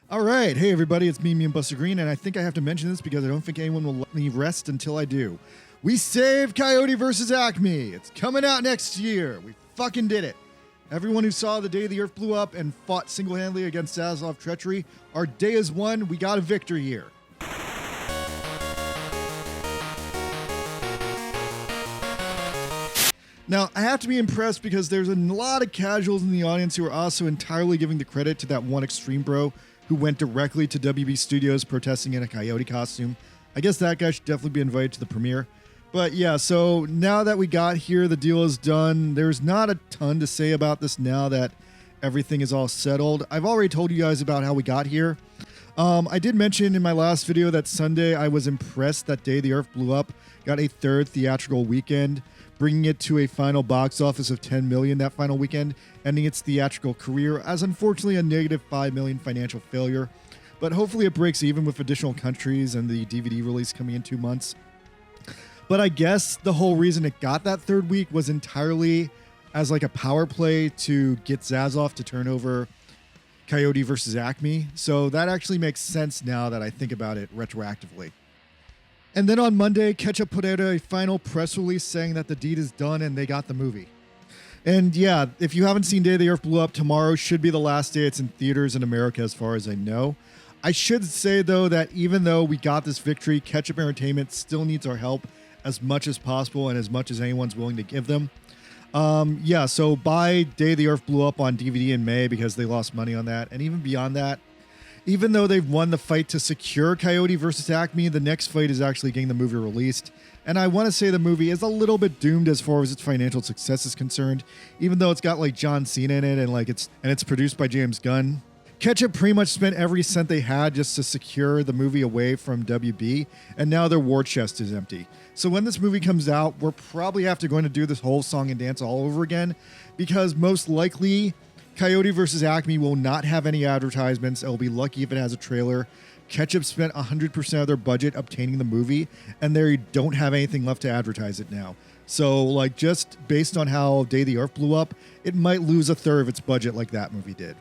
All right. Hey, everybody. It's me and Buster Green, and I think I have to mention this because I don't think anyone will let me rest until I do. We saved Coyote versus Acme. It's coming out next year. We fucking did it. Everyone who saw the day the Earth blew up and fought single-handedly against Zaslav treachery, our day is won. We got a victory here. Now, I have to be impressed because there's a lot of casuals in the audience who are also entirely giving the credit to that one extreme bro who went directly to WB Studios protesting in a Coyote costume. I guess that guy should definitely be invited to the premiere. But yeah, so now that we got here, the deal is done. There's not a ton to say about this now that everything is all settled. I've already told you guys about how we got here. I did mention in my last video that Sunday I was impressed that Day the Earth Blew Up got a third theatrical weekend, bringing it to a final box office of $10 million that final weekend, ending its theatrical career as unfortunately a negative $5 million financial failure. But hopefully it breaks even with additional countries and the DVD release coming in 2 months. But I guess the whole reason it got that third week was entirely as like a power play to get Zaslav to turn over Coyote versus Acme. So that actually makes sense now that I think about it retroactively. And then on Monday, Ketchup put out a final press release saying that the deed is done and they got the movie. And yeah, if you haven't seen Day the Earth Blew Up, tomorrow should be the last day it's in theaters in America as far as I know. I should say though that even though we got this victory, Ketchup Entertainment still needs our help as much as possible and as much as anyone's willing to give them. Yeah, so buy Day the Earth Blew Up on DVD in May because they lost money on that. And even beyond that, even though they've won the fight to secure Coyote versus Acme, the next fight is actually getting the movie released. And I want to say the movie is a little bit doomed as far as its financial success is concerned, even though it's got like John Cena in it and it's produced by James Gunn. Ketchup pretty much spent every cent they had just to secure the movie away from WB, and now their war chest is empty. So when this movie comes out, we're probably going to do this whole song and dance all over again, because most likely Coyote versus Acme will not have any advertisements. It'll be lucky if it has a trailer. Ketchup spent 100% of their budget obtaining the movie, and they don't have anything left to advertise it now. So like just based on how Day the Earth Blew Up, it might lose a third of its budget like that movie did.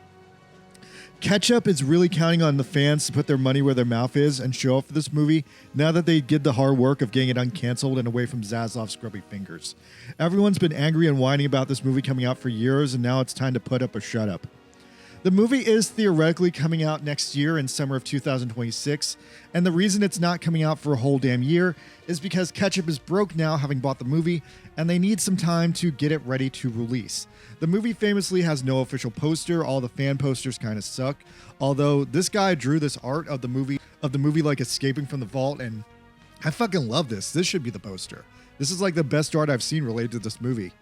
Ketchup is really counting on the fans to put their money where their mouth is and show up for this movie now that they did the hard work of getting it uncanceled and away from Zaslav's scrubby fingers. Everyone's been angry and whining about this movie coming out for years, and now it's time to put up or shut up. The movie is theoretically coming out next year in summer of 2026, and the reason it's not coming out for a whole damn year is because Ketchup is broke now, having bought the movie, and they need some time to get it ready to release. The movie famously has no official poster. All the fan posters kind of suck, although this guy drew this art of the movie like escaping from the vault, and I fucking love this. This should be the poster. This is like the best art I've seen related to this movie.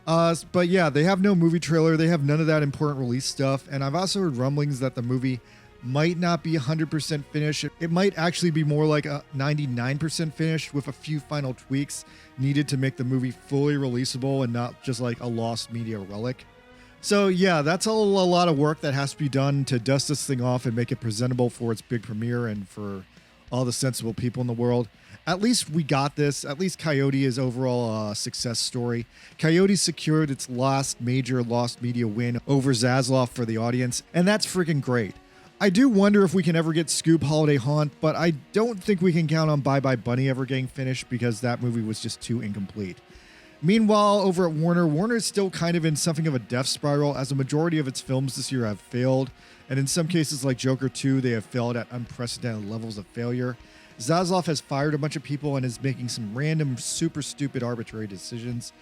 But yeah, they have no movie trailer. They have none of that important release stuff. And I've also heard rumblings that the movie might not be 100% finished. It might actually be more like a 99% finished with a few final tweaks needed to make the movie fully releasable and not just like a lost media relic. So yeah, that's a lot of work that has to be done to dust this thing off and make it presentable for its big premiere and for all the sensible people in the world. At least we got this. At least Coyote is overall a success story. Coyote secured its last major lost media win over Zaslav for the audience, and that's freaking great. I do wonder if we can ever get Scoop Holiday Haunt, but I don't think we can count on Bye Bye Bunny ever getting finished because that movie was just too incomplete. Meanwhile, over at Warner is still kind of in something of a death spiral, as a majority of its films this year have failed, and in some cases like Joker 2, they have failed at unprecedented levels of failure. Zaslav has fired a bunch of people and is making some random, super stupid, arbitrary decisions.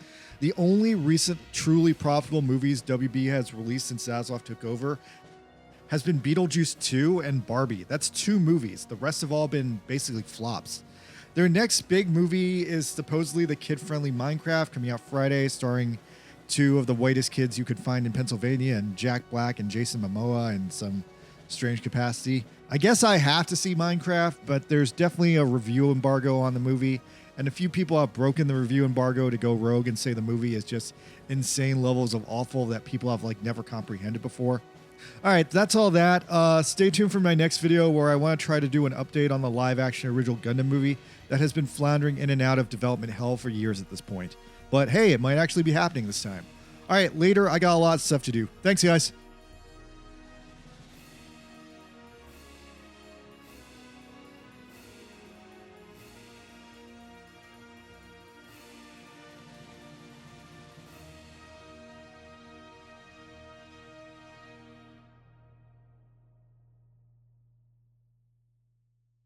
The only recent truly profitable movies WB has released since Zaslav took over has been Beetlejuice 2 and Barbie. That's 2 movies. The rest have all been basically flops. Their next big movie is supposedly the kid-friendly Minecraft, coming out Friday, starring 2 of the whitest kids you could find in Pennsylvania, and Jack Black and Jason Momoa in some strange capacity. I guess I have to see Minecraft, but there's definitely a review embargo on the movie, and a few people have broken the review embargo to go rogue and say the movie is just insane levels of awful that people have like never comprehended before. All right, that's all that. Stay tuned for my next video where I want to try to do an update on the live-action original Gundam movie that has been floundering in and out of development hell for years at this point. But hey, it might actually be happening this time. All right, later, I got a lot of stuff to do. Thanks, guys.